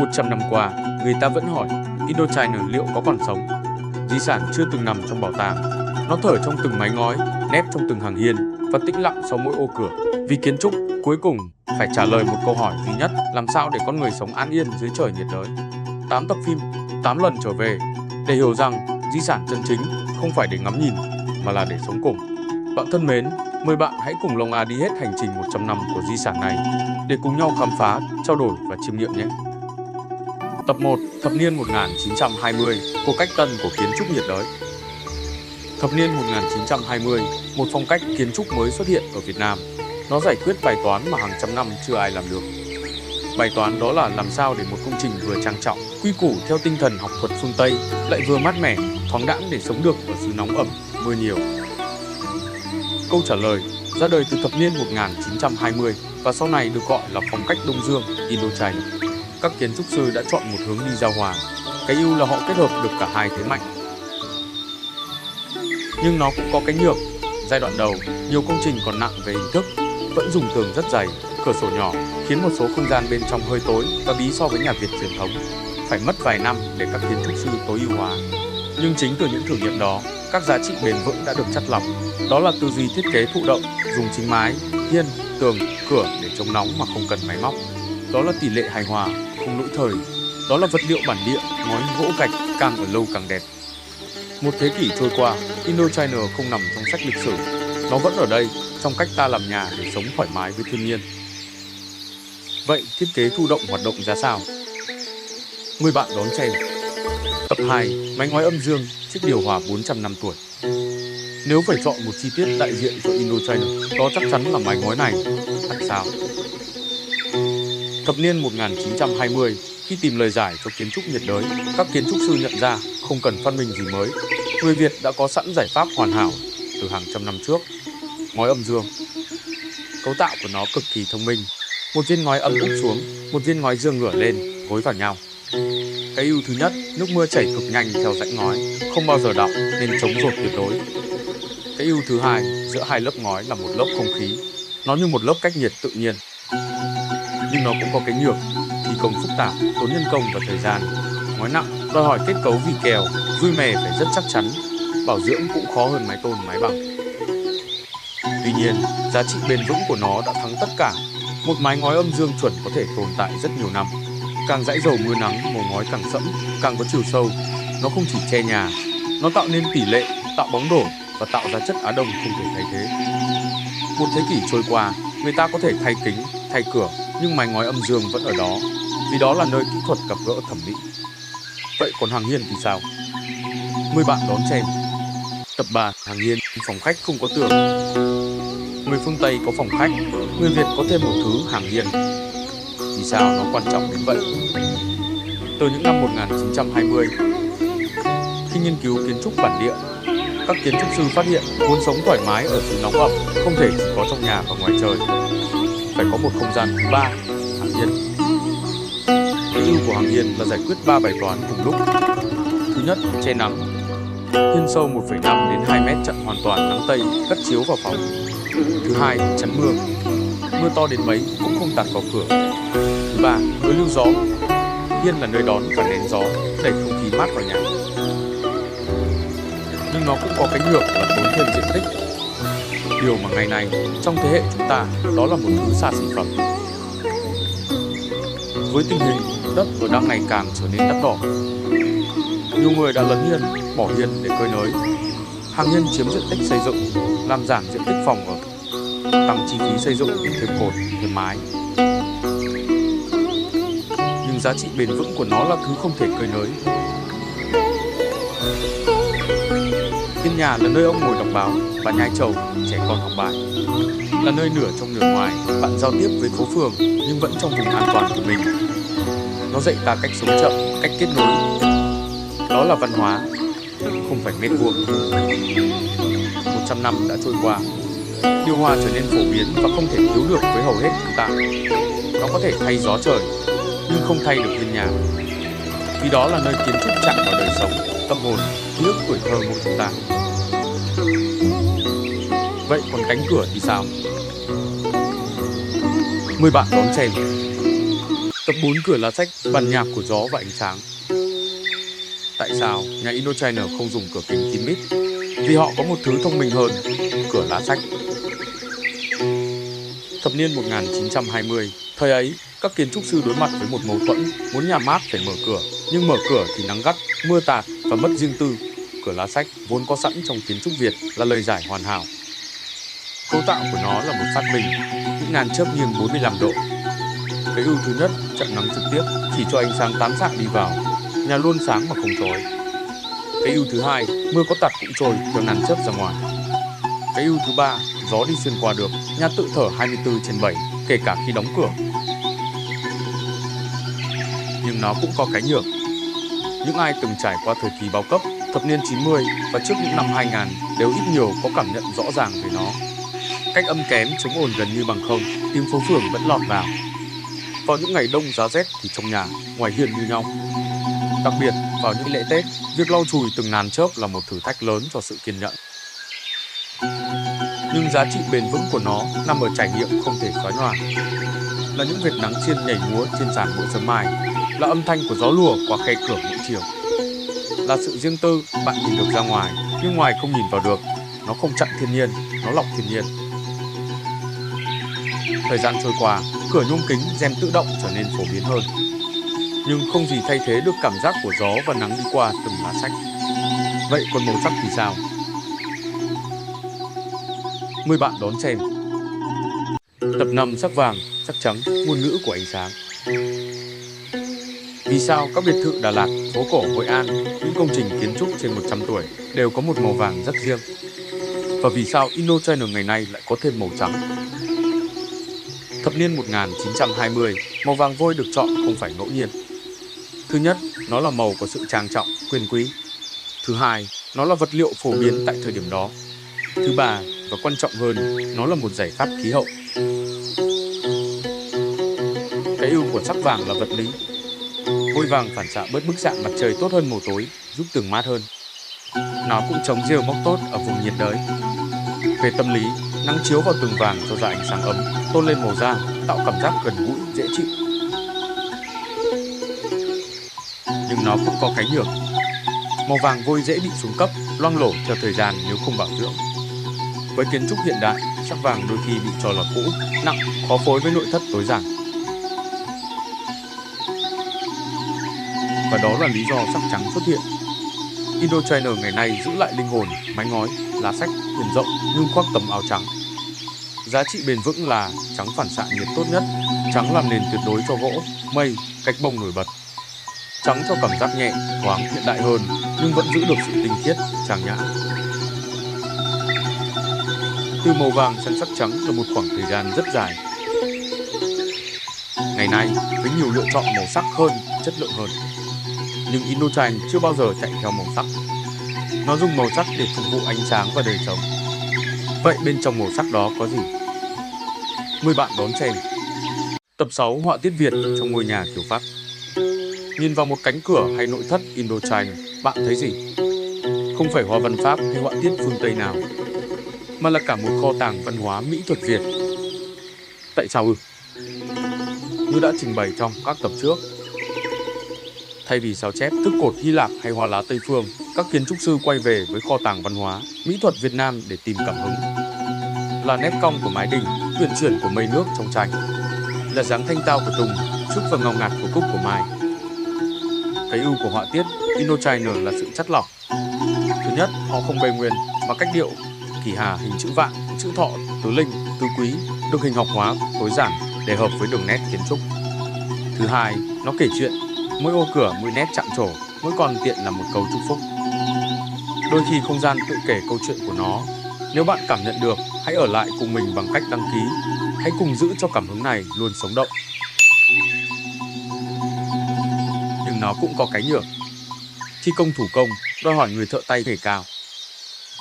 100 năm qua, người ta vẫn hỏi Indochina liệu có còn sống. Di sản chưa từng nằm trong bảo tàng. Nó thở trong từng mái ngói, nép trong từng hàng hiên và tĩnh lặng sau mỗi ô cửa. Vì kiến trúc cuối cùng phải trả lời một câu hỏi duy nhất: làm sao để con người sống an yên dưới trời nhiệt đới? 8 tập phim, 8 lần trở về để hiểu rằng di sản chân chính không phải để ngắm nhìn mà là để sống cùng. Bạn thân mến, mời bạn hãy cùng Long A đi hết hành trình 100 năm của di sản này để cùng nhau khám phá, trao đổi và chiêm nghiệm nhé. Tập 1. Thập niên 1920, cuộc cách tân của kiến trúc nhiệt đới. Thập niên 1920, một phong cách kiến trúc mới xuất hiện ở Việt Nam. Nó giải quyết bài toán mà hàng trăm năm chưa ai làm được. Bài toán đó là làm sao để một công trình vừa trang trọng, quy củ theo tinh thần học thuật phương Tây, lại vừa mát mẻ, thoáng đãng để sống được ở xứ nóng ẩm, mưa nhiều. Câu trả lời ra đời từ thập niên 1920 và sau này được gọi là phong cách Đông Dương, Indochina. Các kiến trúc sư đã chọn một hướng đi giao hòa. Cái ưu là họ kết hợp được cả hai thế mạnh. Nhưng nó cũng có cái nhược. Giai đoạn đầu, nhiều công trình còn nặng về hình thức, vẫn dùng tường rất dày, cửa sổ nhỏ, khiến một số không gian bên trong hơi tối và bí so với nhà Việt truyền thống. Phải mất vài năm để các kiến trúc sư tối ưu hóa. Nhưng chính từ những thử nghiệm đó, các giá trị bền vững đã được chắt lọc. Đó là tư duy thiết kế thụ động, dùng chính mái, hiên, tường, cửa để chống nóng mà không cần máy móc. Đó là tỷ lệ hài hòa, không lỗi thời. Đó là vật liệu bản địa, ngói gỗ gạch càng ở lâu càng đẹp. Một thế kỷ trôi qua, Indochina không nằm trong sách lịch sử. Nó vẫn ở đây, trong cách ta làm nhà để sống thoải mái với thiên nhiên. Vậy thiết kế thụ động hoạt động ra sao? Mời bạn đón xem. Tập 2. Mái ngói âm dương, chiếc điều hòa 400 năm tuổi. Nếu phải chọn một chi tiết đại diện cho Indochina, đó chắc chắn là mái ngói này. Tại sao? Thập niên 1920, khi tìm lời giải cho kiến trúc nhiệt đới, các kiến trúc sư nhận ra không cần phát minh gì mới. Người Việt đã có sẵn giải pháp hoàn hảo từ hàng trăm năm trước. Ngói âm dương. Cấu tạo của nó cực kỳ thông minh. Một viên ngói âm úp xuống, một viên ngói dương ngửa lên, gối vào nhau. Cái ưu thứ nhất, nước mưa chảy cực nhanh theo rãnh ngói, không bao giờ đọng nên chống dột tuyệt đối. Cái ưu thứ hai, giữa hai lớp ngói là một lớp không khí. Nó như một lớp cách nhiệt tự nhiên. Nhưng nó cũng có cái nhược, thi công phức tạp, tốn nhân công và thời gian. Ngói nặng, đòi hỏi kết cấu vì kèo, dui mè phải rất chắc chắn. Bảo dưỡng cũng khó hơn mái tôn mái bằng. Tuy nhiên, giá trị bền vững của nó đã thắng tất cả. Một mái ngói âm dương chuẩn có thể tồn tại rất nhiều năm. Càng dãi dầu mưa nắng, màu ngói càng sẫm, càng có chiều sâu. Nó không chỉ che nhà, nó tạo nên tỷ lệ, tạo bóng đổ và tạo ra chất Á Đông không thể thay thế. Một thế kỷ trôi qua, người ta có thể thay kính, thay cửa, nhưng mái ngói âm dương vẫn ở đó, vì đó là nơi kỹ thuật gặp gỡ thẩm mỹ. Vậy còn hàng hiên thì sao? Mời bạn đón xem. Tập 3. Hàng hiên, phòng khách không có tường. Người phương Tây có phòng khách, người Việt có thêm một thứ hàng hiên. Vì sao nó quan trọng đến vậy? Từ những năm 1920, khi nghiên cứu kiến trúc bản địa, các kiến trúc sư phát hiện muốn sống thoải mái ở xứ nóng ẩm không thể chỉ có trong nhà và ngoài trời. Phải có một không gian thứ ba, hàng hiên. Cái ưu của hàng hiên là giải quyết 3 bài toán cùng lúc. Thứ nhất, che nắng. Hiên sâu 1,5 đến 2 mét chặn hoàn toàn nắng Tây cắt chiếu vào phòng. Thứ hai, chắn mưa. Mưa to đến mấy cũng không tạt vào cửa. Thứ ba, đối lưu gió. Hiên là nơi đón và nén gió, đẩy không khí mát vào nhà. Nhưng nó cũng có cái nhược là tốn thêm diện tích. Điều mà ngày nay, trong thế hệ chúng ta, đó là một thứ xa xỉ phẩm. Với tình hình, đất ở đang ngày càng trở nên đắt đỏ. Nhiều người đã lấn hiên, bỏ hiên để cơi nới. Hàng hiên chiếm diện tích xây dựng, làm giảm diện tích phòng ở, tăng chi phí xây dựng để thêm cột, thêm mái. Nhưng giá trị bền vững của nó là thứ không thể cơi nới. Hiên nhà là nơi ông ngồi đọc báo và nhai trầu, trẻ con học bài. Là nơi nửa trong nửa ngoài, bạn giao tiếp với phố phường nhưng vẫn trong vùng an toàn của mình. Nó dạy ta cách sống chậm, cách kết nối. Đó là văn hóa, không phải mét vuông. 100 năm đã trôi qua, điều hòa trở nên phổ biến và không thể thiếu được với hầu hết chúng ta. Nó có thể thay gió trời, nhưng không thay được hiên nhà. Vì đó là nơi kiến trúc chạm vào đời sống, tâm hồn, ký ức tuổi thơ của chúng ta. Vậy còn cánh cửa thì sao? Mời bạn đón xem. Tập 4 Cửa lá sách, bản nhạc của gió và ánh sáng. Tại sao nhà Indochina không dùng cửa kính kín mít? Vì họ có một thứ thông minh hơn, cửa lá sách. Thập niên 1920, thời ấy, các kiến trúc sư đối mặt với một mâu thuẫn, muốn nhà mát phải mở cửa, nhưng mở cửa thì nắng gắt, mưa tạt và mất riêng tư. Cửa lá sách vốn có sẵn trong kiến trúc Việt là lời giải hoàn hảo. Cấu tạo của nó là một phát minh, những ngàn chớp nghiêng 45 độ. Cái ưu thứ nhất, chặn nắng trực tiếp, chỉ cho ánh sáng tán xạ đi vào, nhà luôn sáng mà không chói. Cái ưu thứ hai, mưa có tạt cũng trôi theo nắng chớp ra ngoài. Cái ưu thứ ba, gió đi xuyên qua được, nhà tự thở 24/7, kể cả khi đóng cửa. Nhưng nó cũng có cái nhược. Những ai từng trải qua thời kỳ bao cấp, thập niên 90 và trước những năm 2000 đều ít nhiều có cảm nhận rõ ràng về nó. Cách âm kém, chống ồn gần như bằng không, tiếng phố phường vẫn lọt vào. Vào những ngày đông giá rét thì trong nhà, ngoài hiên như nhau. Đặc biệt, vào những lễ Tết, việc lau chùi từng nàn chớp là một thử thách lớn cho sự kiên nhẫn. Nhưng giá trị bền vững của nó nằm ở trải nghiệm không thể xóa nhòa. Là những vệt nắng chiên nhảy múa trên sàn mỗi sớm mai, là âm thanh của gió lùa qua khe cửa mỗi chiều. Là sự riêng tư, bạn nhìn được ra ngoài, nhưng ngoài không nhìn vào được. Nó không chặn thiên nhiên, nó lọc thiên nhiên. Thời gian trôi qua, cửa nhôm kính, rèm tự động trở nên phổ biến hơn. Nhưng không gì thay thế được cảm giác của gió và nắng đi qua từng lá sách. Vậy còn màu sắc thì sao? Mời bạn đón xem. Tập 5 sắc vàng, sắc trắng, ngôn ngữ của ánh sáng. Vì sao các biệt thự Đà Lạt, phố cổ Hội An, những công trình kiến trúc trên 100 tuổi đều có một màu vàng rất riêng? Và vì sao Indochina ngày nay lại có thêm màu trắng? Thập niên 1920, màu vàng vôi được chọn không phải ngẫu nhiên. Thứ nhất, nó là màu có sự trang trọng, quyền quý. Thứ hai, nó là vật liệu phổ biến tại thời điểm đó. Thứ ba, và quan trọng hơn, nó là một giải pháp khí hậu. Cái ưu của sắc vàng là vật lý. Vôi vàng phản xạ bớt bức xạ mặt trời tốt hơn màu tối, giúp tường mát hơn. Nó cũng chống rêu mốc tốt ở vùng nhiệt đới. Về tâm lý, nắng chiếu vào tường vàng cho ra ánh sáng ấm, tôn lên màu da, tạo cảm giác gần gũi, dễ chịu. Nhưng nó cũng có cái nhược. Màu vàng vôi dễ bị xuống cấp, loang lổ theo thời gian nếu không bảo dưỡng. Với kiến trúc hiện đại, sắc vàng đôi khi bị cho là cũ, nặng, khó phối với nội thất tối giản. Và đó là lý do sắc trắng xuất hiện. Indochina ngày nay giữ lại linh hồn, mái ngói, lá sách, huyền rộng nhưng khoác tấm áo trắng. Giá trị bền vững là trắng phản xạ nhiệt tốt nhất, trắng làm nền tuyệt đối cho gỗ, mây, gạch bông nổi bật. Trắng cho cảm giác nhẹ, thoáng, hiện đại hơn nhưng vẫn giữ được sự tinh khiết, trang nhã. Từ màu vàng sang sắc trắng là một khoảng thời gian rất dài. Ngày nay, với nhiều lựa chọn màu sắc hơn, chất lượng hơn. Nhưng Indochina chưa bao giờ chạy theo màu sắc. Nó dùng màu sắc để phục vụ ánh sáng và đời sống. Vậy bên trong màu sắc đó có gì? Mời bạn đón xem. Tập 6 họa tiết Việt trong ngôi nhà kiểu Pháp. Nhìn vào một cánh cửa hay nội thất Indochina, bạn thấy gì? Không phải hoa văn Pháp hay họa tiết phương Tây nào, mà là cả một kho tàng văn hóa mỹ thuật Việt. Tại sao ư? Như đã trình bày trong các tập trước, thay vì sao chép thức cột Hy Lạp hay hoa lá Tây Phương, các kiến trúc sư quay về với kho tàng văn hóa, mỹ thuật Việt Nam để tìm cảm hứng. Là nét cong của mái đình, uyển chuyển của mây nước trong tranh, là dáng thanh tao của tùng, trúc và ngào ngạt của cúc của mai. Cái ưu của họa tiết Indochina là sự chắt lọc. Thứ nhất, họ không bề nguyên mà cách điệu kỳ hà hình chữ vạn, chữ thọ, tứ linh, tứ quý được hình học hóa, tối giản để hợp với đường nét kiến trúc. Thứ hai, nó kể chuyện, mỗi ô cửa, mỗi nét chạm trổ, mỗi con tiện là một câu chúc phúc. Đôi khi không gian tự kể câu chuyện của nó. Nếu bạn cảm nhận được, hãy ở lại cùng mình bằng cách đăng ký. Hãy cùng giữ cho cảm hứng này luôn sống động. Nhưng nó cũng có cái nhược. Thi công thủ công đòi hỏi người thợ tay nghề cao,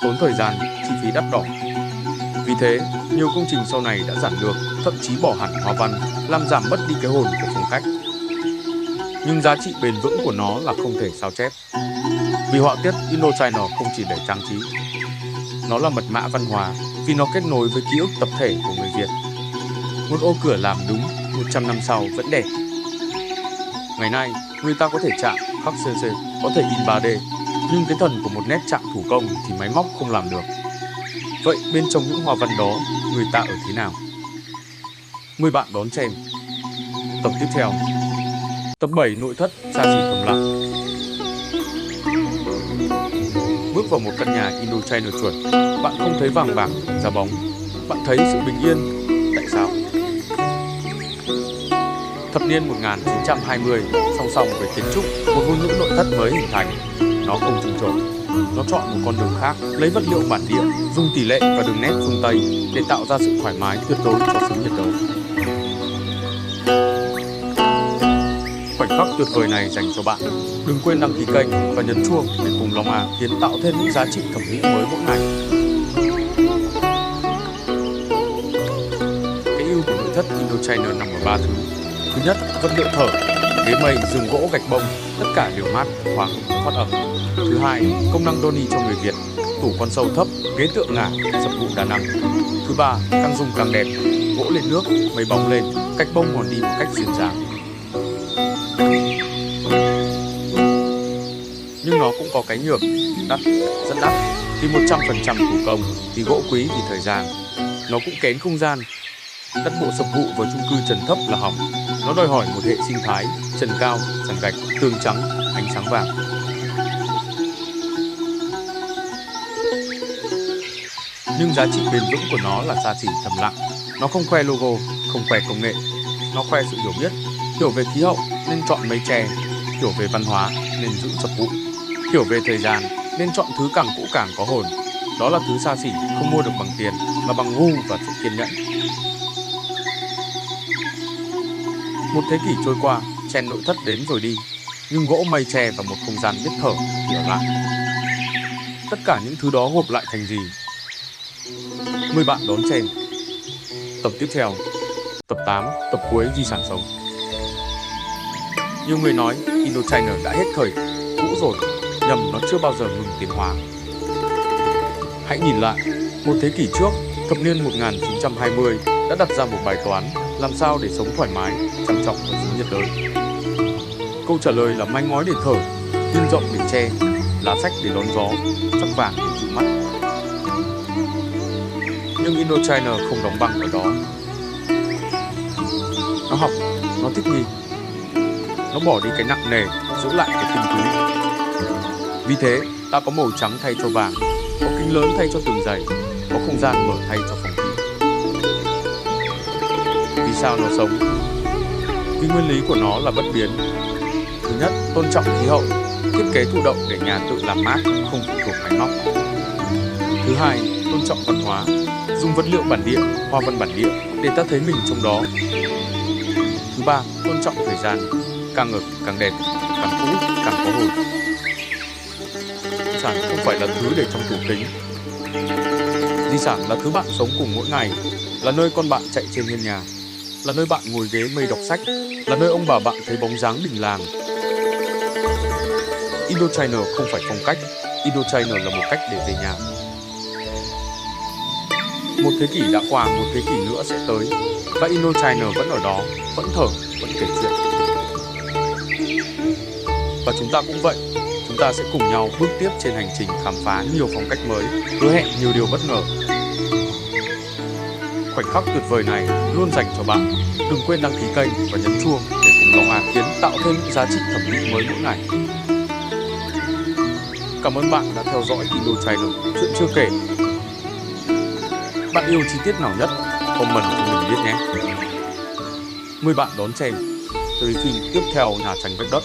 tốn thời gian, chi phí đắt đỏ. Vì thế, nhiều công trình sau này đã giản lược, thậm chí bỏ hẳn hoa văn, làm giảm mất đi cái hồn của phong cách. Nhưng giá trị bền vững của nó là không thể sao chép. Vì họa tiết Indochina không chỉ để trang trí, nó là mật mã văn hóa vì nó kết nối với ký ức tập thể của người Việt. Một ô cửa làm đúng 100 năm sau vẫn đẹp. Ngày nay, người ta có thể chạm, khắc CNC, có thể in 3D, nhưng cái thần của một nét chạm thủ công thì máy móc không làm được. Vậy bên trong những hoa văn đó, người ta ở thế nào? Mời bạn đón xem tập tiếp theo. Tập 7 nội thất xa xỉ thầm lặng. Bước vào một căn nhà Indochina chuẩn, bạn không thấy vàng bạc, giá bóng. Bạn thấy sự bình yên. Tại sao? Thập niên 1920, song song với kiến trúc, một ngôn ngữ nội thất mới hình thành. Nó không trùng trộn. Nó chọn một con đường khác, lấy vật liệu bản địa, dùng tỷ lệ và đường nét phương Tây để tạo ra sự thoải mái tuyệt đối cho xứ nhiệt đới. Khoảnh khắc tuyệt vời này dành cho bạn. Đừng quên đăng ký kênh và nhấn chuông để cùng Long A tiến tạo thêm những giá trị thẩm mỹ mới mỗi ngày. Cái ưu của nội thất Indochina nằm ở 3 thứ. Thứ nhất, vật liệu thở, ghế mây, giường gỗ, gạch bông, tất cả đều mát, thoáng, thoát ẩm. Thứ hai, công năng đô ni cho người Việt, tủ con sâu thấp, ghế tựa ngả, sập vụ đa năng. Thứ ba, càng dùng càng đẹp, gỗ lên nước, mây bóng lên, gạch bông mòn đi một cách duyên dáng. Nhưng nó cũng có cái nhược, đắt, rất đắt. Vì 100% thủ công, vì gỗ quý, vì thời gian. Nó cũng kén không gian. Đất bộ sập vụ và chung cư trần thấp là hỏng. Nó đòi hỏi một hệ sinh thái, trần cao, sàn gạch, tường trắng, ánh sáng vàng. Nhưng giá trị bền vững của nó là xa xỉ thầm lặng. Nó không khoe logo, không khoe công nghệ. Nó khoe sự hiểu biết. Hiểu về khí hậu nên chọn mây tre. Hiểu về văn hóa nên giữ sập vụ. Hiểu về thời gian nên chọn thứ càng cũ càng có hồn. Đó là thứ xa xỉ không mua được bằng tiền, mà bằng gu và sự kiên nhẫn. Một thế kỷ trôi qua, trend nội thất đến rồi đi, nhưng gỗ mây tre và một không gian biết thở thì ở lại. Tất cả những thứ đó gộp lại thành gì? Mời bạn đón xem tập tiếp theo, tập 8, tập cuối di sản sống. Nhiều người nói Indochina đã hết thời, cũ rồi, nhầm, nó chưa bao giờ ngừng tiến hóa. Hãy nhìn lại, một thế kỷ trước, thập niên 1920 đã đặt ra một bài toán làm sao để sống thoải mái, trang trọng ở xứ nhiệt đới. Câu trả lời là mái ngói để thở, hiên rộng để che, lá sách để đón gió, chắc vàng để dịu mắt. Nhưng Indochina không đóng băng ở đó. Nó học, nó thích nghi. Nó bỏ đi cái nặng nề, giữ lại cái tinh túy. Vì thế, ta có màu trắng thay cho vàng, có kính lớn thay cho tường dày, có không gian mở thay cho phòng kín. Vì sao nó sống? Vì nguyên lý của nó là bất biến. Thứ nhất, tôn trọng khí hậu, thiết kế thụ động để nhà tự làm mát, không phụ thuộc máy móc. Thứ hai, tôn trọng văn hóa, dùng vật liệu bản địa, hoa văn bản địa để ta thấy mình trong đó. Thứ ba, tôn trọng thời gian, càng ở càng đẹp, càng cũ càng có hồn. Di sản không phải là thứ để trong tủ kính. Di sản là thứ bạn sống cùng mỗi ngày, là nơi con bạn chạy trên hiên nhà, là nơi bạn ngồi ghế mây đọc sách, là nơi ông bà bạn thấy bóng dáng đình làng. Indochina không phải phong cách, Indochina là một cách để về nhà. Một thế kỷ đã qua, một thế kỷ nữa sẽ tới, và Indochina vẫn ở đó, vẫn thở, vẫn kể chuyện. Và chúng ta cũng vậy, chúng ta sẽ cùng nhau bước tiếp trên hành trình khám phá nhiều phong cách mới, hứa hẹn nhiều điều bất ngờ. Khoảnh khắc tuyệt vời này luôn dành cho bạn. Đừng quên đăng ký kênh và nhấn chuông để cùng Long A Tiến tạo thêm những giá trị thẩm mỹ mới mỗi ngày. Cảm ơn bạn đã theo dõi Indochina chuyện chưa kể. Bạn yêu chi tiết nào nhất? Comment cho mình biết nhé. Mời bạn đón xem series phim tiếp theo Nhà tranh vách đất.